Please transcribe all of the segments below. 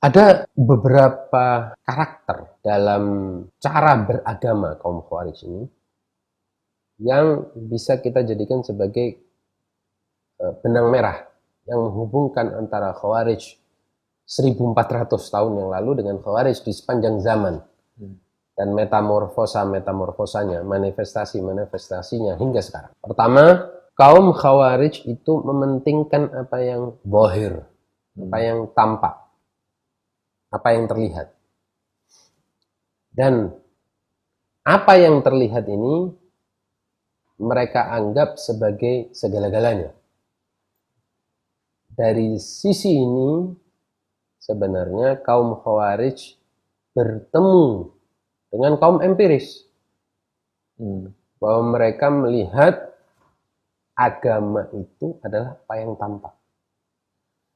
Ada beberapa karakter dalam cara beragama kaum Khawarij ini yang bisa kita jadikan sebagai benang merah yang menghubungkan antara Khawarij 1400 tahun yang lalu dengan Khawarij di sepanjang zaman dan metamorfosanya, manifestasinya hingga sekarang. Pertama, kaum Khawarij itu mementingkan apa yang zahir, apa yang tampak, apa yang terlihat. Dan apa yang terlihat ini mereka anggap sebagai segala-galanya. Dari sisi ini sebenarnya kaum Khawarij bertemu dengan kaum empiris. Bahwa mereka melihat agama itu adalah apa yang tampak.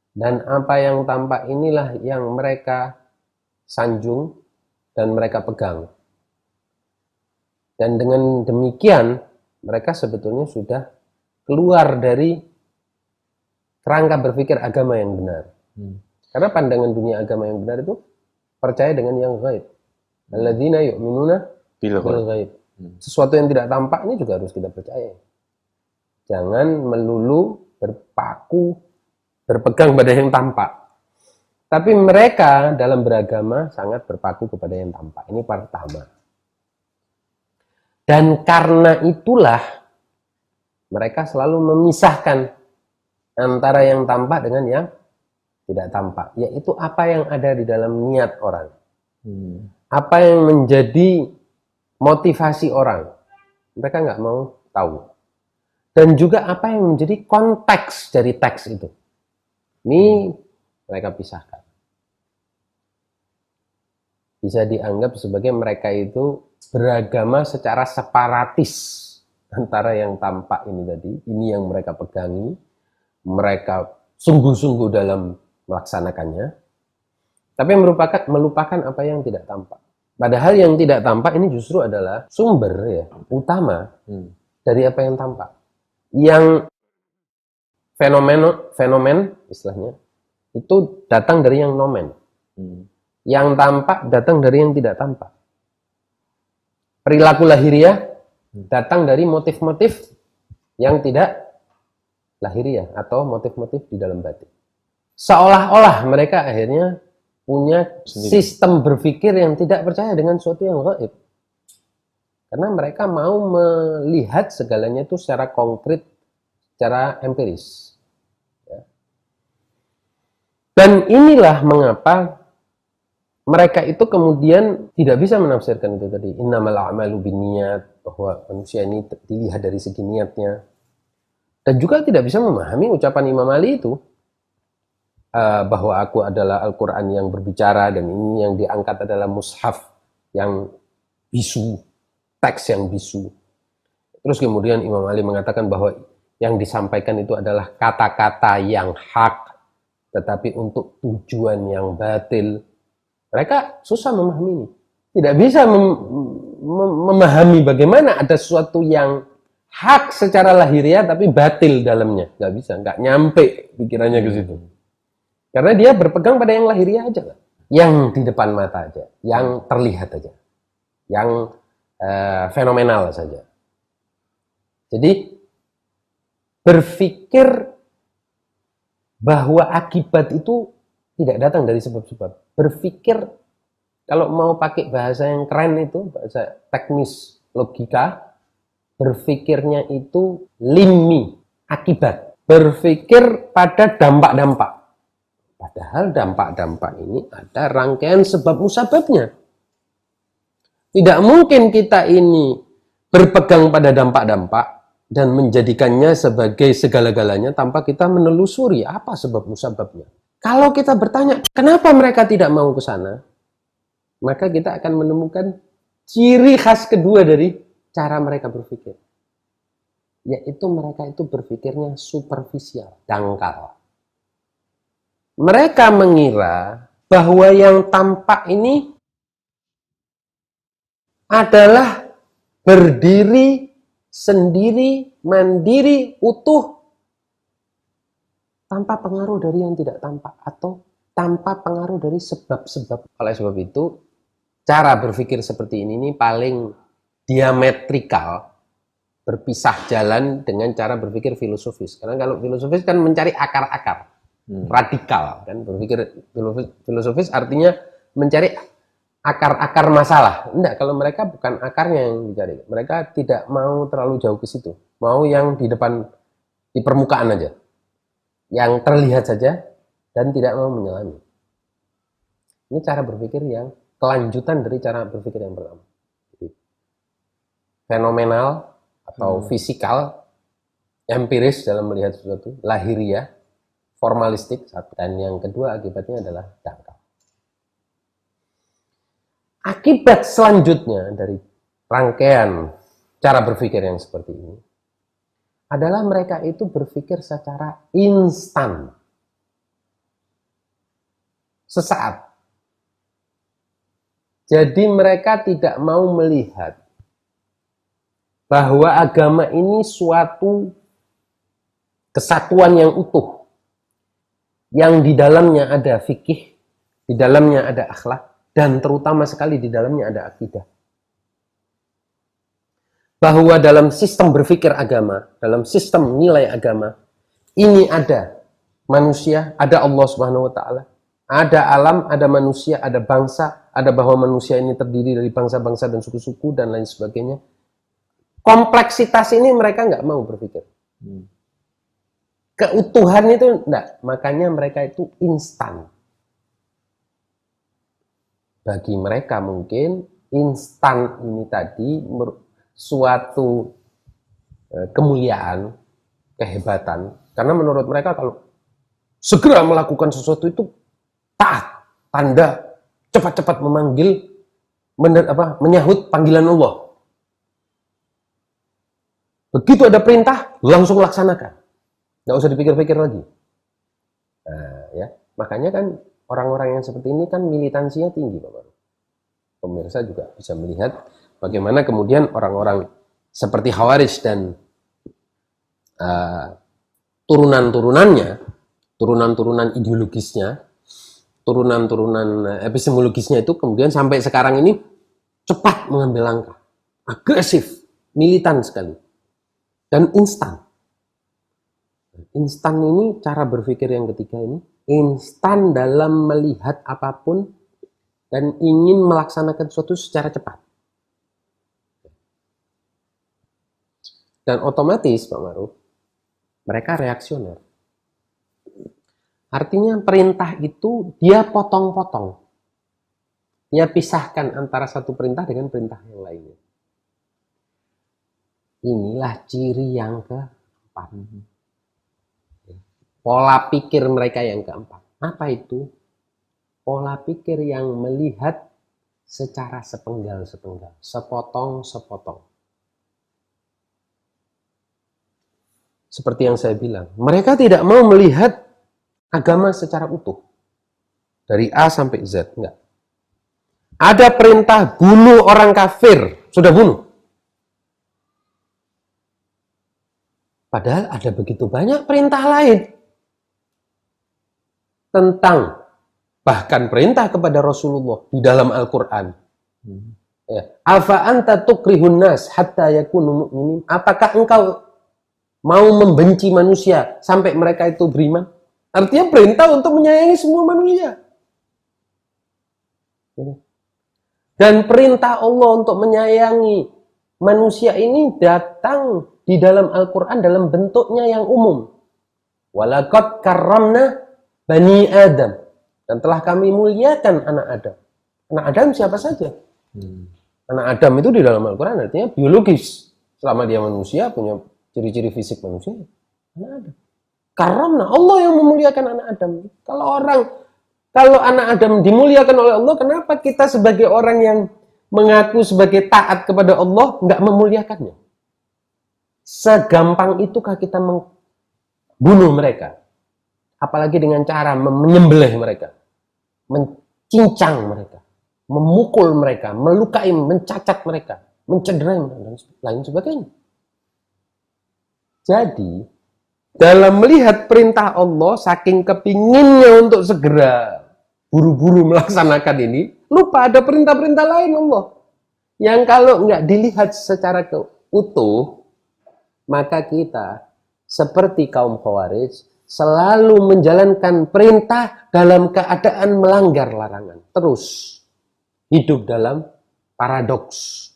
Dan apa yang tampak inilah yang mereka sanjung dan mereka pegang. Dan dengan demikian mereka sebetulnya sudah keluar dari kerangka berpikir agama yang benar. Karena pandangan dunia agama yang benar itu percaya dengan yang gaib. Alladzina yu'minuna bil gaib. Sesuatu yang tidak tampak ini juga harus kita percaya. Jangan melulu berpegang pada yang tampak. Tapi mereka dalam beragama sangat berpaku kepada yang tampak. Ini pertama. Dan karena itulah mereka selalu memisahkan antara yang tampak dengan yang tidak tampak. Yaitu apa yang ada di dalam niat orang. Apa yang menjadi motivasi orang. Mereka nggak mau tahu. Dan juga apa yang menjadi konteks dari teks itu. Ini mereka pisahkan. Bisa dianggap sebagai mereka itu beragama secara separatis antara yang tampak ini tadi, ini yang mereka pegangi, mereka sungguh-sungguh dalam melaksanakannya, tapi melupakan apa yang tidak tampak. Padahal yang tidak tampak ini justru adalah sumber utama dari apa yang tampak. Yang fenomen istilahnya itu datang dari yang nomen. Yang tampak datang dari yang tidak tampak. Perilaku lahiriah datang dari motif-motif yang tidak lahiriah atau motif-motif di dalam batin. Seolah-olah mereka akhirnya punya sistem berpikir yang tidak percaya dengan sesuatu yang gaib. Karena mereka mau melihat segalanya itu secara konkret, secara empiris. Dan inilah mengapa mereka itu kemudian tidak bisa menafsirkan itu tadi. Innamal a'malu binniyat, bahwa manusia ini dilihat dari segi niatnya. Dan juga tidak bisa memahami ucapan Imam Ali itu. Bahwa aku adalah Al-Quran yang berbicara dan ini yang diangkat adalah mushaf yang bisu, teks yang bisu. Terus kemudian Imam Ali mengatakan bahwa yang disampaikan itu adalah kata-kata yang hak, tetapi untuk tujuan yang batil. Mereka susah memahami ini. Tidak bisa memahami bagaimana ada sesuatu yang hak secara lahiriah tapi batil dalamnya. Nggak bisa, nggak nyampe pikirannya ke situ. Karena dia berpegang pada yang lahiriah aja. Yang di depan mata aja. Yang terlihat aja. Yang fenomenal saja. Jadi berpikir bahwa akibat itu tidak datang dari sebab-sebab. Berpikir, kalau mau pakai bahasa yang keren itu, bahasa teknis logika, berpikirnya itu limi, akibat. Berpikir pada dampak-dampak. Padahal dampak-dampak ini ada rangkaian sebab musababnya. Tidak mungkin kita ini berpegang pada dampak-dampak dan menjadikannya sebagai segala-galanya tanpa kita menelusuri apa sebab musababnya. Kalau kita bertanya, kenapa mereka tidak mau ke sana? Maka kita akan menemukan ciri khas kedua dari cara mereka berpikir. Yaitu mereka itu berpikirnya superficial, dangkal. Mereka mengira bahwa yang tampak ini adalah berdiri sendiri, mandiri, utuh, tanpa pengaruh dari yang tidak tampak atau tanpa pengaruh dari sebab-sebab. Oleh sebab itu, cara berpikir seperti ini paling diametrikal, berpisah jalan dengan cara berpikir filosofis. Karena kalau filosofis kan mencari akar-akar, radikal kan. Berpikir filosofis artinya mencari akar-akar masalah. Enggak, kalau mereka bukan akarnya yang dicari. Mereka tidak mau terlalu jauh ke situ. Mau yang di depan, di permukaan aja. Yang terlihat saja dan tidak mau menyelami. Ini cara berpikir yang kelanjutan dari cara berpikir yang pertama. Fenomenal atau fisikal, empiris dalam melihat sesuatu, lahiriah, formalistik, dan yang kedua akibatnya adalah dangkal. Akibat selanjutnya dari rangkaian cara berpikir yang seperti ini adalah mereka itu berpikir secara instan, sesaat. Jadi mereka tidak mau melihat bahwa agama ini suatu kesatuan yang utuh, yang di dalamnya ada fikih, di dalamnya ada akhlak, dan terutama sekali di dalamnya ada akidah. Bahwa dalam sistem berpikir agama, dalam sistem nilai agama, ini ada manusia, ada Allah Subhanahu wa Ta'ala, ada alam, ada manusia, ada bangsa, ada bahwa manusia ini terdiri dari bangsa-bangsa dan suku-suku dan lain sebagainya. Kompleksitas ini mereka nggak mau berpikir. Keutuhan itu enggak, makanya mereka itu instan. Bagi mereka mungkin instan ini tadi suatu kemuliaan, kehebatan. Karena menurut mereka kalau segera melakukan sesuatu itu taat, tanda cepat-cepat memanggil, menyahut panggilan Allah. Begitu ada perintah, langsung laksanakan. Nggak usah dipikir-pikir lagi. Nah, ya. Makanya kan orang-orang yang seperti ini kan militansinya tinggi, Bapak. Pemirsa juga bisa melihat bagaimana kemudian orang-orang seperti Khawarij dan turunan-turunannya, turunan-turunan ideologisnya, turunan-turunan epistemologisnya itu kemudian sampai sekarang ini cepat mengambil langkah, agresif, militan sekali. Dan instan. Instan ini cara berpikir yang ketiga ini. Instan dalam melihat apapun dan ingin melaksanakan sesuatu secara cepat. Dan otomatis, Pak Maruf, mereka reaksioner. Artinya perintah itu dia potong-potong. Dia pisahkan antara satu perintah dengan perintah yang lainnya. Inilah ciri yang keempat. Pola pikir mereka yang keempat. Apa itu? Pola pikir yang melihat secara sepenggal-sepenggal, sepotong-sepotong. Seperti yang saya bilang, mereka tidak mau melihat agama secara utuh. Dari A sampai Z, enggak. Ada perintah bunuh orang kafir, sudah bunuh. Padahal ada begitu banyak perintah lain tentang bahkan perintah kepada Rasulullah di dalam Al-Quran. Afa anta tukrihun nas hatta yakunu mu'minin. Apakah engkau mau membenci manusia sampai mereka itu beriman? Artinya perintah untuk menyayangi semua manusia. Dan perintah Allah untuk menyayangi manusia ini datang di dalam Al-Quran dalam bentuknya yang umum. Walaqad karramna bani Adam. Dan telah kami muliakan anak Adam. Anak Adam siapa saja? Anak Adam itu di dalam Al-Quran artinya biologis. Selama dia manusia, punya ciri-ciri fisik manusia. Anak Adam. Karramna, Allah yang memuliakan anak Adam. Kalau anak Adam dimuliakan oleh Allah, kenapa kita sebagai orang yang mengaku sebagai taat kepada Allah nggak memuliakannya? Segampang itukah kita membunuh mereka? Apalagi dengan cara menyembelih mereka, mencincang mereka, memukul mereka, melukai, mencacat mereka, mencederai mereka, dan lain sebagainya. Jadi, dalam melihat perintah Allah, saking kepinginnya untuk segera buru-buru melaksanakan ini, lupa ada perintah-perintah lain Allah. Yang kalau nggak dilihat secara utuh, maka kita seperti kaum Khawarij selalu menjalankan perintah dalam keadaan melanggar larangan. Terus hidup dalam paradoks,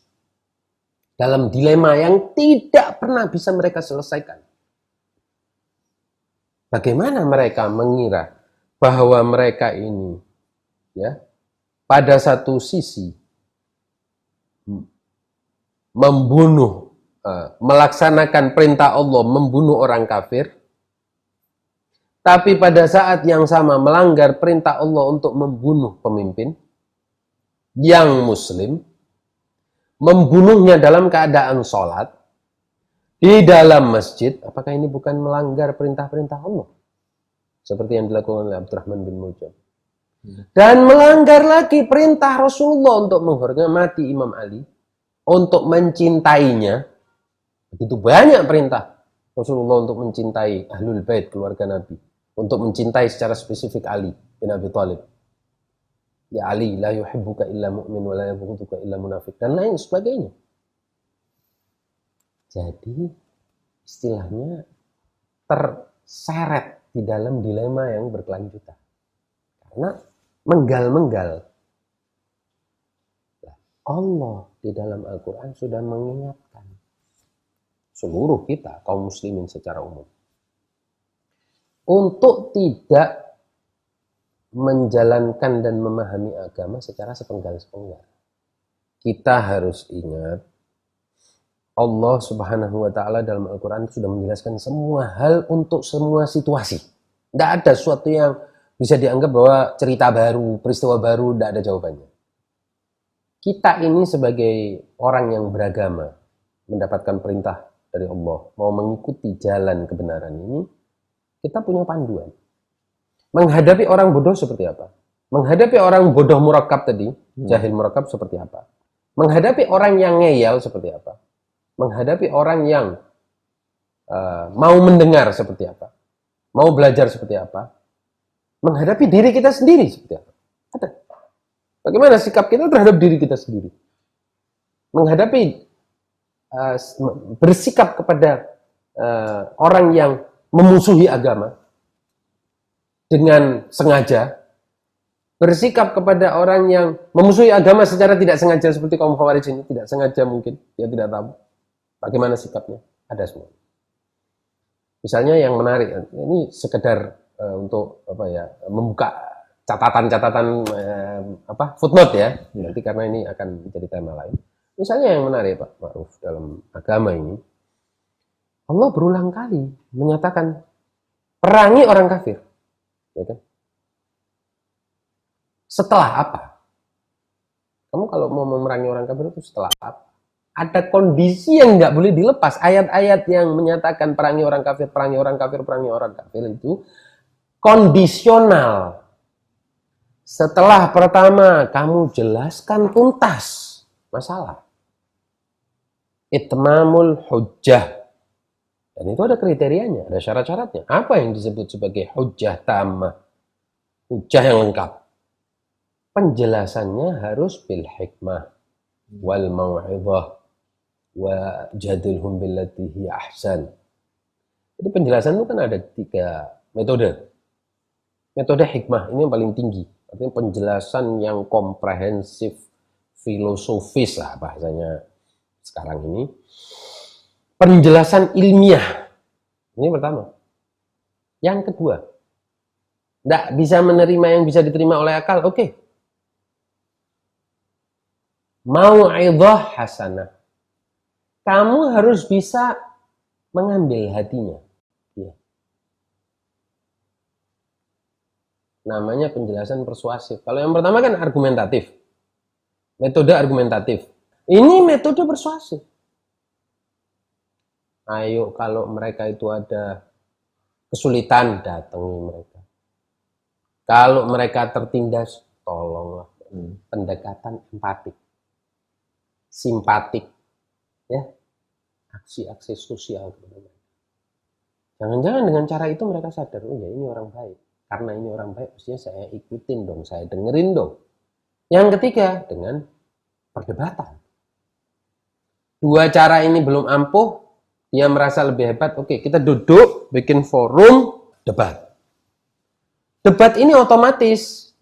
dalam dilema yang tidak pernah bisa mereka selesaikan. Bagaimana mereka mengira bahwa mereka ini, ya, pada satu sisi membunuh, melaksanakan perintah Allah membunuh orang kafir, tapi pada saat yang sama melanggar perintah Allah untuk membunuh pemimpin yang muslim, membunuhnya dalam keadaan sholat di dalam masjid. Apakah ini bukan melanggar perintah-perintah Allah? Seperti yang dilakukan oleh Abdurrahman bin Muljam. Dan melanggar lagi perintah Rasulullah untuk menghormati Imam Ali, untuk mencintainya. Begitu banyak perintah Rasulullah untuk mencintai Ahlul Bait, keluarga Nabi, untuk mencintai secara spesifik Ali bin Abi Thalib. Ya Ali, la yuhibbuka illa mu'min wa la yabghuduka illa munafik, dan lain sebagainya. Jadi istilahnya terseret di dalam dilema yang berkelanjutan. Karena menggal-menggal. Allah di dalam Al-Quran sudah mengingatkan seluruh kita, kaum muslimin secara umum, untuk tidak menjalankan dan memahami agama secara sepenggal-sepenggal. Kita harus ingat, Allah Subhanahu wa Ta'ala dalam Al-Quran sudah menjelaskan semua hal untuk semua situasi. Tidak ada sesuatu yang bisa dianggap bahwa cerita baru, peristiwa baru, tidak ada jawabannya. Kita ini sebagai orang yang beragama, mendapatkan perintah dari Allah, mau mengikuti jalan kebenaran ini, kita punya panduan. Menghadapi orang bodoh seperti apa? Menghadapi orang bodoh murakkab tadi, jahil murakkab seperti apa? Menghadapi orang yang ngeyel seperti apa? Menghadapi orang yang mau mendengar seperti apa? Mau belajar seperti apa? Menghadapi diri kita sendiri seperti apa? Ada. Bagaimana sikap kita terhadap diri kita sendiri? Menghadapi, bersikap kepada orang yang memusuhi agama dengan sengaja, bersikap kepada orang yang memusuhi agama secara tidak sengaja seperti kaum Khawarij ini, tidak sengaja mungkin, dia tidak tahu bagaimana sikapnya, ada semua. Misalnya yang menarik, ini sekedar untuk apa ya, membuka catatan-catatan footnote ya, nanti karena ini akan menjadi tema lain. Misalnya yang menarik Pak Ma'ruf, dalam agama ini, Allah berulang kali menyatakan perangi orang kafir. Ya kan? Setelah apa? Kamu kalau mau memerangi orang kafir itu setelah apa? Ada kondisi yang nggak boleh dilepas. Ayat-ayat yang menyatakan perangi orang kafir, perangi orang kafir, perangi orang kafir itu kondisional. Setelah pertama kamu jelaskan tuntas masalah, itmamul hujjah, dan itu ada kriterianya, ada syarat-syaratnya. Apa yang disebut sebagai hujjah tammah, hujjah yang lengkap? Penjelasannya harus bil hikmah wal mau'izah wa jadilhum billati hiya ahsan. Jadi penjelasan itu kan ada 3 metode. Metode hikmah ini yang paling tinggi, artinya penjelasan yang komprehensif, filosofis lah bahasanya sekarang ini. Penjelasan ilmiah, ini pertama. Yang kedua, tidak bisa menerima yang bisa diterima oleh akal, oke. Mau'izah hasanah, kamu harus bisa mengambil hatinya. Ya. Namanya penjelasan persuasif. Kalau yang pertama kan argumentatif, metode argumentatif. Ini metode persuasif. Ayo, kalau mereka itu ada kesulitan, datangi mereka. Kalau mereka tertindas, tolonglah. Pendekatan empatik, simpatik, ya, aksi-aksi sosial kepada mereka. Jangan-jangan dengan cara itu mereka sadar, oh ya ini orang baik. karena ini orang baik, mestinya saya ikutin dong, saya dengerin dong. Yang ketiga, dengan perdebatan. Dua cara ini belum ampuh, dia merasa lebih hebat, oke, kita duduk, bikin forum, debat. Debat ini otomatis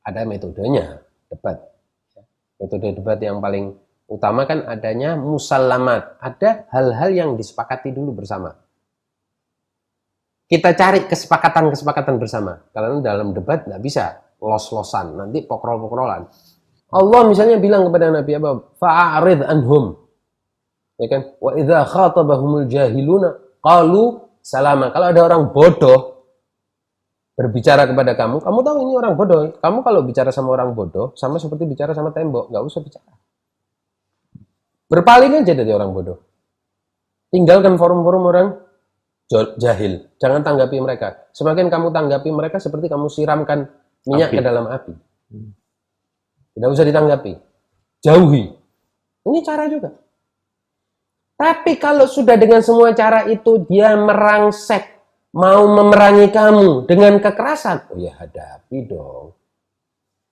ada metodenya, debat. Metode debat yang paling utama kan adanya musallamat, ada hal-hal yang disepakati dulu bersama. Kita cari kesepakatan-kesepakatan bersama. Karena dalam debat nggak bisa los-losan, nanti pokrol-pokrolan. Allah misalnya bilang kepada Nabi apa? Fa'arid anhum. Ya kan? Wa idza khatabahumul jahiluna qalu salama. Kalau ada orang bodoh berbicara kepada kamu, kamu tahu ini orang bodoh. Kamu kalau bicara sama orang bodoh, sama seperti bicara sama tembok, nggak usah bicara. Berpaling aja dari orang bodoh. Tinggalkan forum-forum orang jahil. Jangan tanggapi mereka. Semakin kamu tanggapi mereka seperti kamu siramkan minyak ke dalam api. Tidak usah ditanggapi. Jauhi. Ini cara juga. Tapi kalau sudah dengan semua cara itu dia merangsek, mau memerangi kamu dengan kekerasan, oh ya hadapi dong.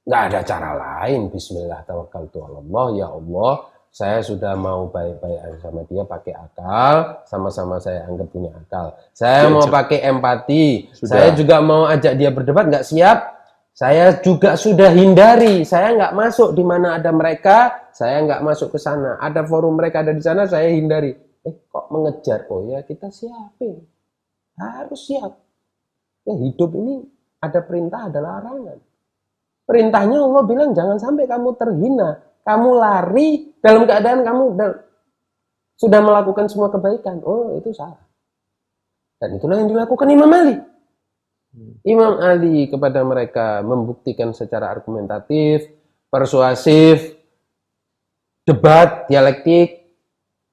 Nggak ada cara lain. Bismillah tawakkaltu 'alallah, ya Allah. Saya sudah mau baik-baik sama dia pakai akal, sama-sama saya anggap punya akal. Saya mau pakai empati, saya juga mau ajak dia berdebat, nggak siap. Saya juga sudah hindari, saya nggak masuk di mana ada mereka, saya nggak masuk ke sana. Ada forum mereka ada di sana, saya hindari. Kok mengejar? Oh ya kita siapin, harus siap. Ya hidup ini ada perintah, ada larangan. Perintahnya Allah bilang jangan sampai kamu terhina. Kamu lari dalam keadaan kamu sudah melakukan semua kebaikan. Oh, itu salah. Dan itulah yang dilakukan Imam Ali. Imam Ali kepada mereka membuktikan secara argumentatif, persuasif, debat, dialektik,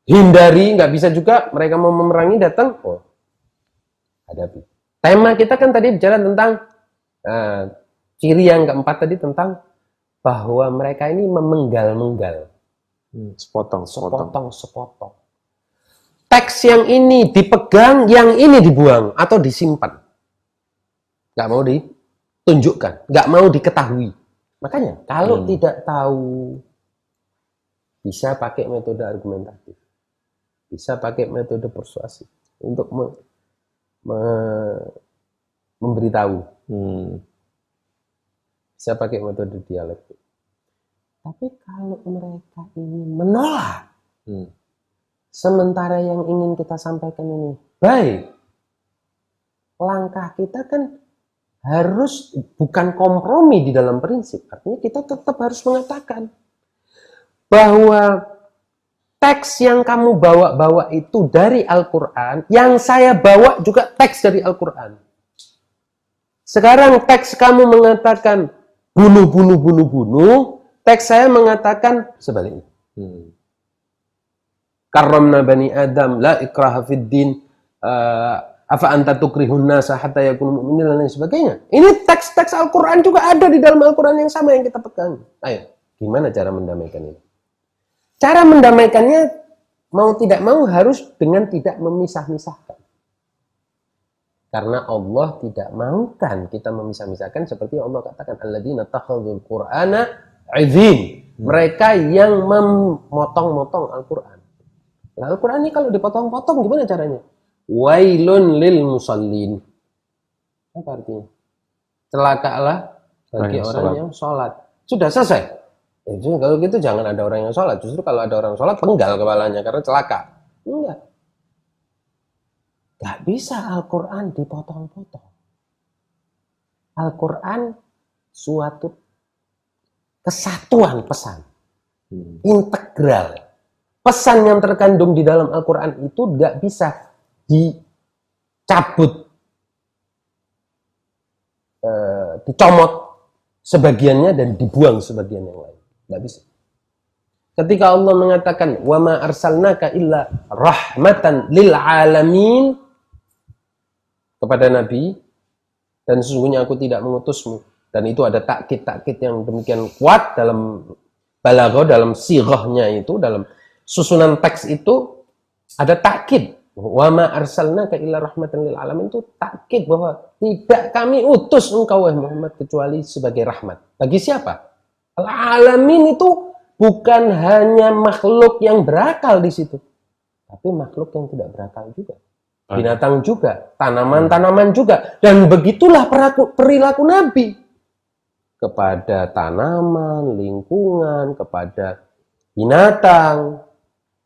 hindari, nggak bisa juga. Mereka mau memerangi, datang, oh, hadapi. Tema kita kan tadi bicara tentang ciri yang keempat tadi tentang bahwa mereka ini memenggal-menggal. Sepotong. Teks yang ini dipegang, yang ini dibuang atau disimpan. Nggak mau ditunjukkan, nggak mau diketahui. Makanya kalau tidak tahu, bisa pakai metode argumentatif, bisa pakai metode persuasif untuk memberitahu. Bisa pakai metode dialektik. Tapi kalau mereka ini menolak, sementara yang ingin kita sampaikan ini baik, langkah kita kan harus bukan kompromi di dalam prinsip. Artinya kita tetap harus mengatakan bahwa teks yang kamu bawa-bawa itu dari Al-Quran, yang saya bawa juga teks dari Al-Quran. Sekarang teks kamu mengatakan bunuh, teks saya mengatakan sebaliknya. Karramna bani Adam, la ikraha fid din, afa anta tukrihun nasa hatta yakunu mu'minin dan lain sebagainya. Ini teks-teks Al-Quran juga ada di dalam Al-Quran yang sama yang kita pegang. Ayo, gimana cara mendamaikan ini? Cara mendamaikannya mau tidak mau harus dengan tidak memisah-misahkan. Karena Allah tidak maukan kita memisah-misahkan seperti Allah katakan alladzina takhadzul qur'ana 'idzin. Mereka yang memotong-motong Al-Qur'an. Nah, Al-Qur'an ini kalau dipotong-potong gimana caranya? Wailun lil musallin. Apa artinya? Celakalah bagi orang yang sholat. Sudah selesai. Kalau gitu jangan ada orang yang sholat. Justru kalau ada orang sholat penggal kepalanya karena celaka. Enggak. Gak bisa Al-Quran dipotong-potong. Al-Quran suatu kesatuan pesan. Integral. Pesan yang terkandung di dalam Al-Quran itu gak bisa dicabut, dicomot sebagiannya dan dibuang sebagian yang lain. Gak bisa. Ketika Allah mengatakan, wa ma arsalnaka illa rahmatan lil alamin, kepada Nabi, dan sesungguhnya aku tidak mengutusmu. Dan itu ada takkid yang demikian kuat dalam balaghah, dalam sighahnya itu, dalam susunan teks itu ada takkid. Wa ma arsalnaka illa rahmatan lil alamin itu takkid bahwa tidak kami utus engkau wahai Muhammad kecuali sebagai rahmat. Bagi siapa? Al-alamin itu bukan hanya makhluk yang berakal di situ, tapi makhluk yang tidak berakal juga. Binatang juga, tanaman-tanaman juga. Dan begitulah perilaku Nabi kepada tanaman, lingkungan, kepada binatang.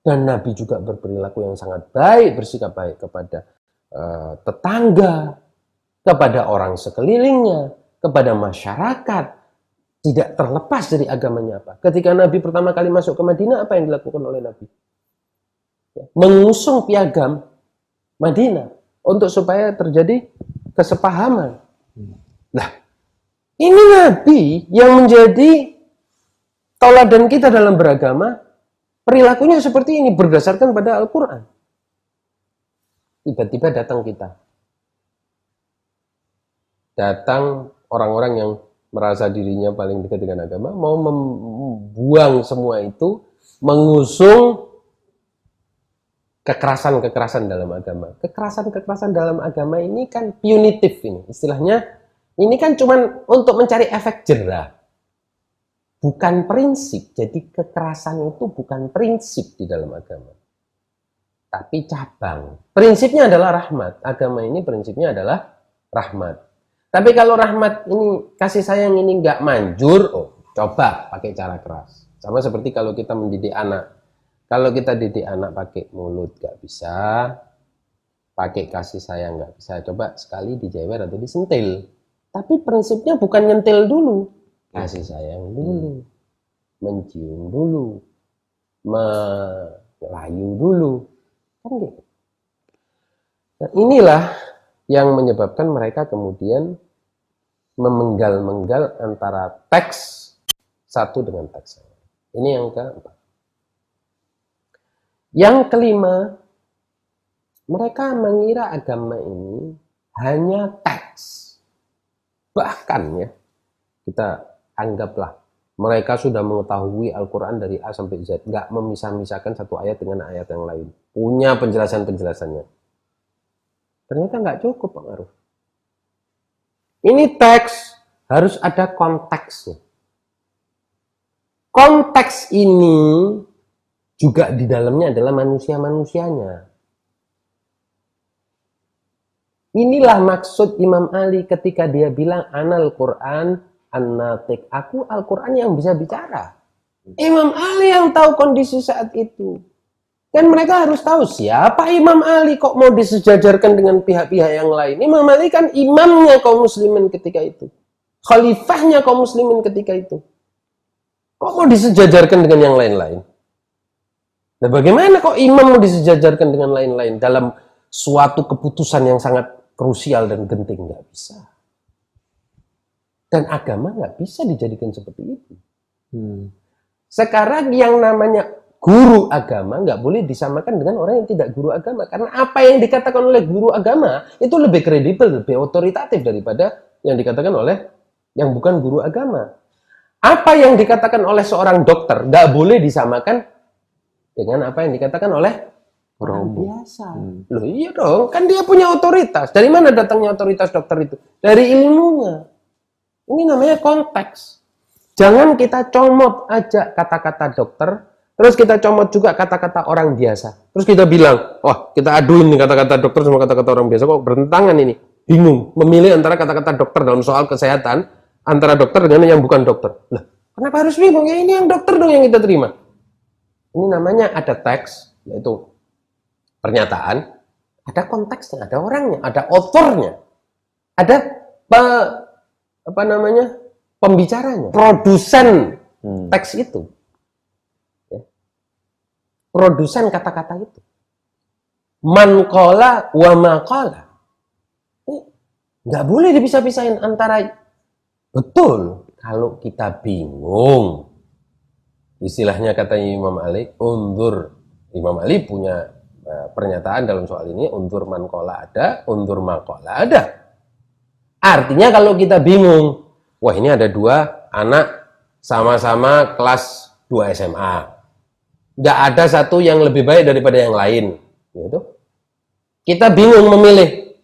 Dan Nabi juga berperilaku yang sangat baik, bersikap baik kepada tetangga, kepada orang sekelilingnya, kepada masyarakat. Tidak terlepas dari agamanya apa. Ketika Nabi pertama kali masuk ke Madinah, apa yang dilakukan oleh Nabi? Mengusung piagam Madinah untuk supaya terjadi kesepahaman. Nah, ini Nabi yang menjadi tauladan kita dalam beragama, perilakunya seperti ini berdasarkan pada Al-Quran. Tiba-tiba datang kita. Datang orang-orang yang merasa dirinya paling dekat dengan agama, mau membuang semua itu, mengusung kekerasan-kekerasan dalam agama. Kekerasan-kekerasan dalam agama ini kan punitif ini. Istilahnya, ini kan cuma untuk mencari efek jerah. Bukan prinsip. Jadi kekerasan itu bukan prinsip di dalam agama. Tapi cabang. Prinsipnya adalah rahmat. Agama ini prinsipnya adalah rahmat. Tapi kalau rahmat ini, kasih sayang ini nggak manjur, coba pakai cara keras. Sama seperti kalau kita mendidik anak. Kalau kita didik anak pakai mulut nggak bisa, pakai kasih sayang nggak bisa. Coba sekali dijewer atau disentil. Tapi prinsipnya bukan nyentil dulu, kasih sayang dulu, mencium dulu, melayu dulu, kan gitu. Nah, inilah yang menyebabkan mereka kemudian memenggal-menggal antara teks satu dengan teks lain. Ini yang keempat. Yang kelima, mereka mengira agama ini hanya teks. Bahkan ya, kita anggaplah mereka sudah mengetahui Al-Quran dari A sampai Z. Nggak memisah-misahkan satu ayat dengan ayat yang lain. Punya penjelasan-penjelasannya. Ternyata nggak cukup, Pak Maruf. Ini teks, harus ada konteksnya. Konteks ini juga di dalamnya adalah manusia-manusianya. Inilah maksud Imam Ali ketika dia bilang Anal Quran an-natiq. Aku Al-Quran yang bisa bicara. Imam Ali yang tahu kondisi saat itu. Dan mereka harus tahu siapa Imam Ali kok mau disejajarkan dengan pihak-pihak yang lain. Imam Ali kan imamnya kaum muslimin ketika itu. Khalifahnya kaum muslimin ketika itu. Kok mau disejajarkan dengan yang lain-lain? Nah, bagaimana kok imam mau disejajarkan dengan lain-lain dalam suatu keputusan yang sangat krusial dan genting? Nggak bisa. Dan agama nggak bisa dijadikan seperti itu. Sekarang yang namanya guru agama nggak boleh disamakan dengan orang yang tidak guru agama. Karena apa yang dikatakan oleh guru agama itu lebih kredibel, lebih otoritatif daripada yang dikatakan oleh yang bukan guru agama. Apa yang dikatakan oleh seorang dokter nggak boleh disamakan dengan apa yang dikatakan oleh orang biasa. Loh iya dong, kan dia punya otoritas. Dari mana datangnya otoritas dokter itu? Dari ilmunya. Ini namanya konteks. Jangan kita comot aja kata-kata dokter, terus kita comot juga kata-kata orang biasa. Terus kita bilang, wah kita aduin nih kata-kata dokter sama kata-kata orang biasa, kok bertentangan ini. Bingung, memilih antara kata-kata dokter dalam soal kesehatan, antara dokter dengan yang bukan dokter. Lah, kenapa harus bingung? Ya ini yang dokter dong yang kita terima. Ini namanya ada teks, yaitu pernyataan, ada konteksnya, ada orangnya, ada authornya, ada pembicaranya, produsen teks itu, ya. Produsen kata-kata itu, man qala wa ma qala. Nggak boleh dipisah-pisahin antara betul. Kalau kita bingung, istilahnya katanya Imam Ali, Imam Ali punya pernyataan dalam soal ini, undur man qala ada, undur ma qala ada. Artinya kalau kita bingung, wah ini ada dua anak sama-sama kelas 2 SMA. Nggak ada satu yang lebih baik daripada yang lain. Gitu. Kita bingung memilih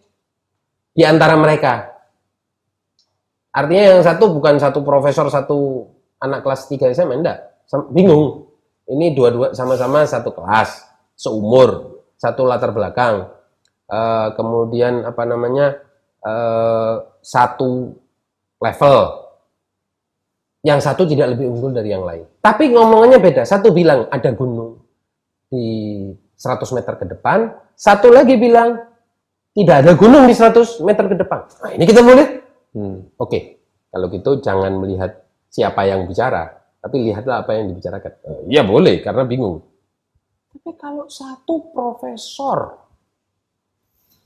di antara mereka. Artinya yang satu bukan satu profesor, satu anak kelas 3 SMA, enggak. Bingung. Ini dua-dua sama-sama satu kelas, seumur, satu latar belakang. Kemudian apa namanya? Satu level. Yang satu tidak lebih unggul dari yang lain. Tapi ngomongannya beda. Satu bilang ada gunung di 100 meter ke depan, satu lagi bilang tidak ada gunung di 100 meter ke depan. Nah, ini kita boleh? Oke, kalau gitu jangan melihat siapa yang bicara, tapi lihatlah apa yang dibicarakan. Ya boleh, karena bingung. Tapi kalau satu profesor,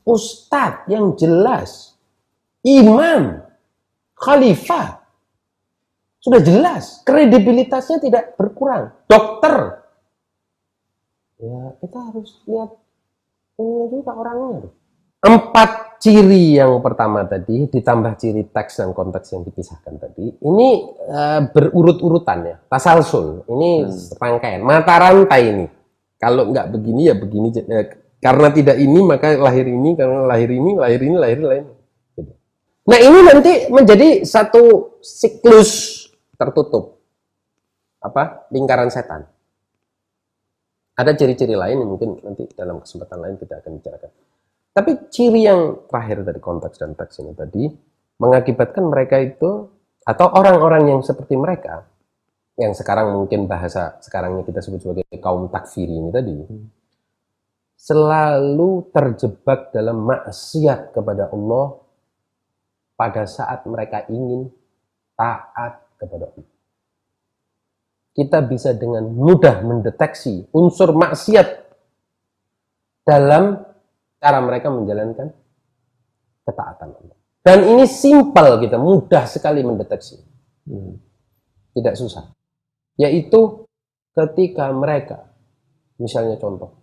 ustadz yang jelas, imam, khalifah, sudah jelas, kredibilitasnya tidak berkurang. Dokter, ya kita harus lihat ini juga orangnya. 4 ciri yang pertama tadi, ditambah ciri teks dan konteks yang dipisahkan tadi, ini berurut-urutan ya, tasalsul. Ini rangkaian, mata rantai ini. Kalau nggak begini ya begini. Karena tidak ini maka lahir ini, karena lahir ini, lahir ini, lahir lain. Nah ini nanti menjadi satu siklus tertutup, lingkaran setan. Ada ciri-ciri lain yang mungkin nanti dalam kesempatan lain kita akan bicarakan. Tapi ciri yang terakhir dari konteks dan teks ini tadi mengakibatkan mereka itu atau orang-orang yang seperti mereka, yang sekarang mungkin bahasa sekarangnya kita sebut sebagai kaum takfiri ini tadi, selalu terjebak dalam maksiat kepada Allah pada saat mereka ingin taat kepada Allah. Kita bisa dengan mudah mendeteksi unsur maksiat dalam cara mereka menjalankan ketaatan Allah. Dan ini simpel, kita mudah sekali mendeteksi. Tidak susah. Yaitu ketika mereka, misalnya contoh,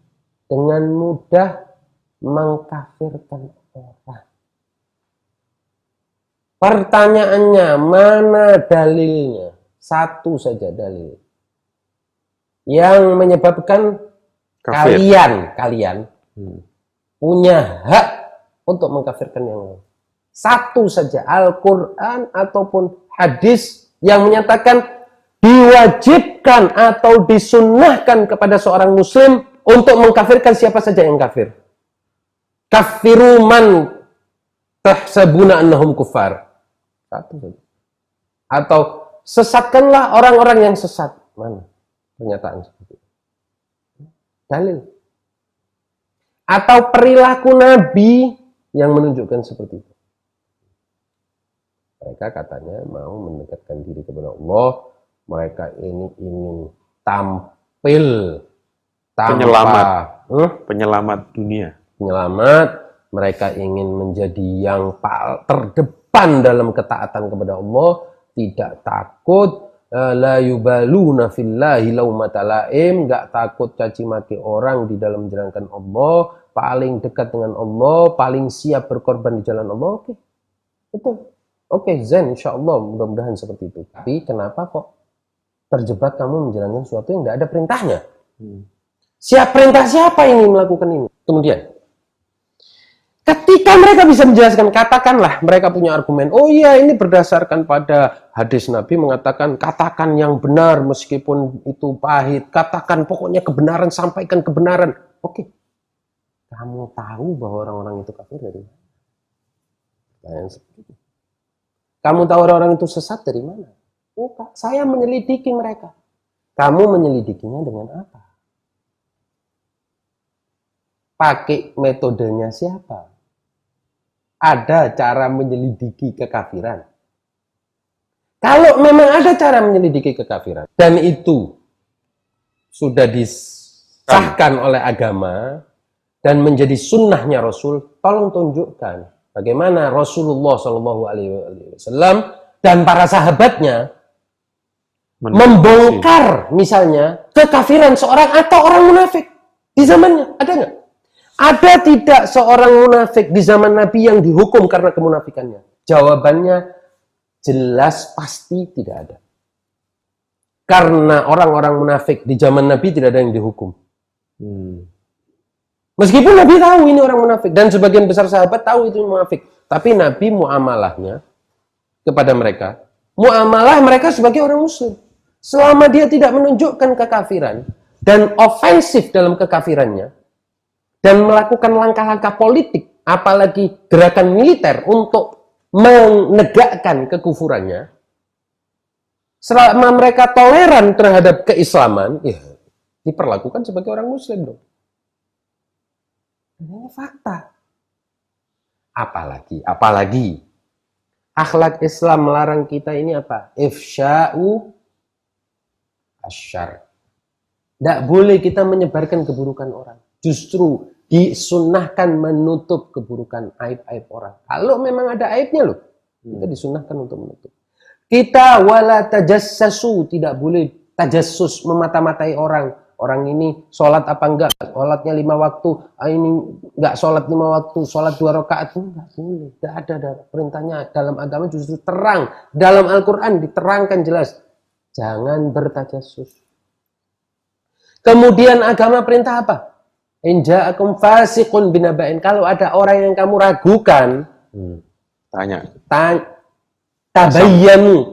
dengan mudah mengkafirkan orang. Pertanyaannya, mana dalilnya? Satu saja dalil yang menyebabkan kafir. kalian punya hak untuk mengkafirkan yang lain. Satu saja, Al-Quran ataupun hadis yang menyatakan diwajibkan atau disunnahkan kepada seorang muslim untuk mengkafirkan siapa saja yang kafir. Kafiru man tahsabuna annahum kufar. Satu saja. Atau sesatkanlah orang-orang yang sesat. Mana pernyataan seperti itu? Dalil. Atau perilaku Nabi yang menunjukkan seperti itu. Mereka katanya mau mendekatkan diri kepada Allah. Mereka ini ingin tampil tanpa penyelamat dunia. Penyelamat. Mereka ingin menjadi yang terdepan dalam ketaatan kepada Allah. Tidak takut. La yubaluna fillahi laumata laim, enggak takut caci maki orang di dalam menjalankan Allah, paling dekat dengan Allah, paling siap berkorban di jalan Allah. Oke. Betul. Oke, zen insyaallah, mudah-mudahan seperti itu. Tapi kenapa kok terjebak kamu menjalankan sesuatu yang enggak ada perintahnya? Perintah siapa ini melakukan ini? Kemudian ketika mereka bisa menjelaskan, katakanlah mereka punya argumen, oh iya ini berdasarkan pada hadis Nabi mengatakan katakan yang benar meskipun itu pahit, katakan pokoknya kebenaran, sampaikan kebenaran. Oke, kamu tahu bahwa orang-orang itu kafir dari mana? Pertanyaan seperti itu. Kamu tahu orang-orang itu sesat dari mana? Oh, saya menyelidiki mereka. Kamu menyelidikinya dengan apa? Pakai metodenya siapa? Ada cara menyelidiki kekafiran. Kalau memang ada cara menyelidiki kekafiran, dan itu sudah disahkan oleh agama, dan menjadi sunnahnya Rasul, tolong tunjukkan bagaimana Rasulullah SAW dan para sahabatnya membongkar misalnya kekafiran seorang atau orang munafik di zamannya. Ada nggak? Ada tidak seorang munafik di zaman Nabi yang dihukum karena kemunafikannya? Jawabannya jelas pasti tidak ada. Karena orang-orang munafik di zaman Nabi tidak ada yang dihukum. Meskipun Nabi tahu ini orang munafik dan sebagian besar sahabat tahu itu munafik, tapi Nabi muamalahnya kepada mereka, muamalah mereka sebagai orang muslim. Selama dia tidak menunjukkan kekafiran dan ofensif dalam kekafirannya dan melakukan langkah-langkah politik, apalagi gerakan militer untuk menegakkan kekufurannya, selama mereka toleran terhadap keislaman, ya diperlakukan sebagai orang muslim dong. Ini fakta. Apalagi akhlak Islam melarang kita ini apa? Ifsya'u asyar. Tidak boleh kita menyebarkan keburukan orang. Justru disunnahkan menutup keburukan aib-aib orang. Kalau memang ada aibnya loh, kita disunnahkan untuk menutup. Kita wala tajassasu, tidak boleh tajassus, memata-matai orang. Orang ini sholat apa enggak? Sholatnya 5 waktu. Ini enggak sholat 5 waktu. Sholat 2 rakaat. Enggak boleh. Tidak ada perintahnya dalam agama justru terang. Dalam Al-Quran diterangkan jelas. Jangan bertajassus. Kemudian agama perintah apa? Inja'akum fasiqun binaba'in. Kalau ada orang yang kamu ragukan. Tanya. Tabayyun.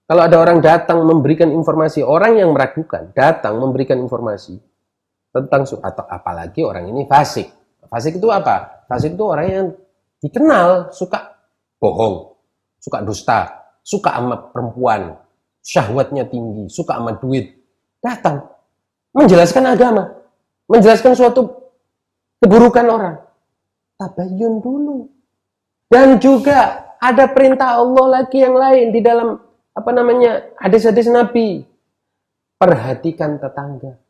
Kalau ada orang datang memberikan informasi, orang yang meragukan datang memberikan informasi tentang atau apalagi orang ini fasik. Fasik itu apa? Fasik itu orang yang dikenal suka bohong, suka dusta, suka sama perempuan, syahwatnya tinggi, suka sama duit. Datang menjelaskan agama, menjelaskan suatu keburukan orang. Tabayyun dulu. Dan juga ada perintah Allah lagi yang lain di dalam hadis-hadis Nabi. Perhatikan tetangga.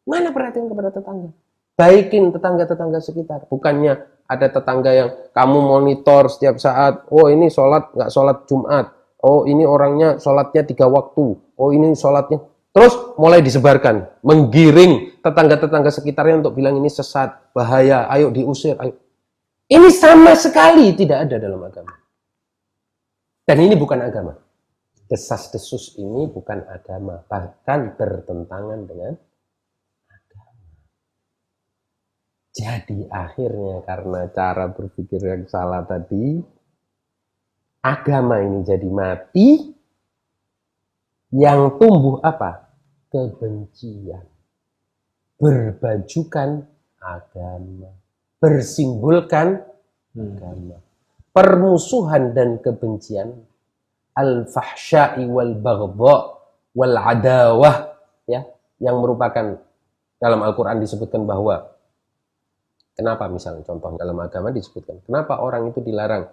Mana perhatian kepada tetangga? Baikin tetangga-tetangga sekitar. Bukannya ada tetangga yang kamu monitor setiap saat. Oh ini sholat, nggak sholat Jumat. Oh ini orangnya sholatnya 3 waktu. Oh ini sholatnya. Terus mulai disebarkan. Menggiring tetangga-tetangga sekitarnya untuk bilang ini sesat, bahaya, ayo diusir. Ayo. Ini sama sekali tidak ada dalam agama. Dan ini bukan agama. Desas-desus ini bukan agama. Bahkan bertentangan dengan agama. Jadi akhirnya karena cara berpikir yang salah tadi, agama ini jadi mati. Yang tumbuh apa? Kebencian. Berbajukan agama. Bersimbolkan agama. Permusuhan dan kebencian, al-fahsya'i wal baghdha wal adawah, ya, yang merupakan dalam Al-Quran disebutkan bahwa kenapa misalnya contoh dalam agama disebutkan kenapa orang itu dilarang,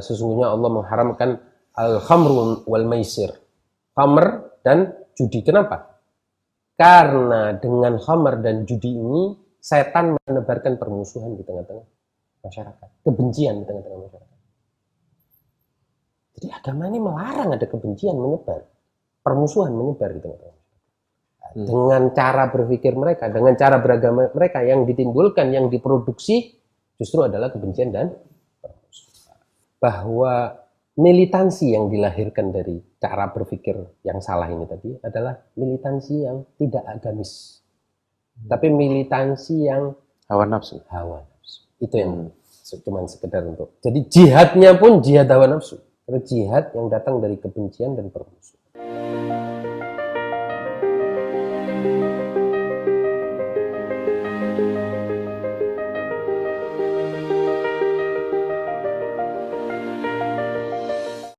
sesungguhnya Allah mengharamkan al-khamru wal maisir, khamr dan judi. Kenapa? Karena dengan khamr dan judi ini setan menebarkan permusuhan di tengah-tengah masyarakat, kebencian di tengah-tengah masyarakat. Jadi agama ini melarang ada kebencian menyebar, permusuhan menyebar di tengah-tengah masyarakat. Dengan cara berpikir mereka, dengan cara beragama mereka yang ditimbulkan, yang diproduksi justru adalah kebencian dan permusuhan. Bahwa militansi yang dilahirkan dari cara berpikir yang salah ini tadi adalah militansi yang tidak agamis, tapi militansi yang Hawa nafsu. Itu yang cuma sekedar untuk. Jadi jihadnya pun jihad hawa nafsu. Karena jihad yang datang dari kebencian dan permusuhan.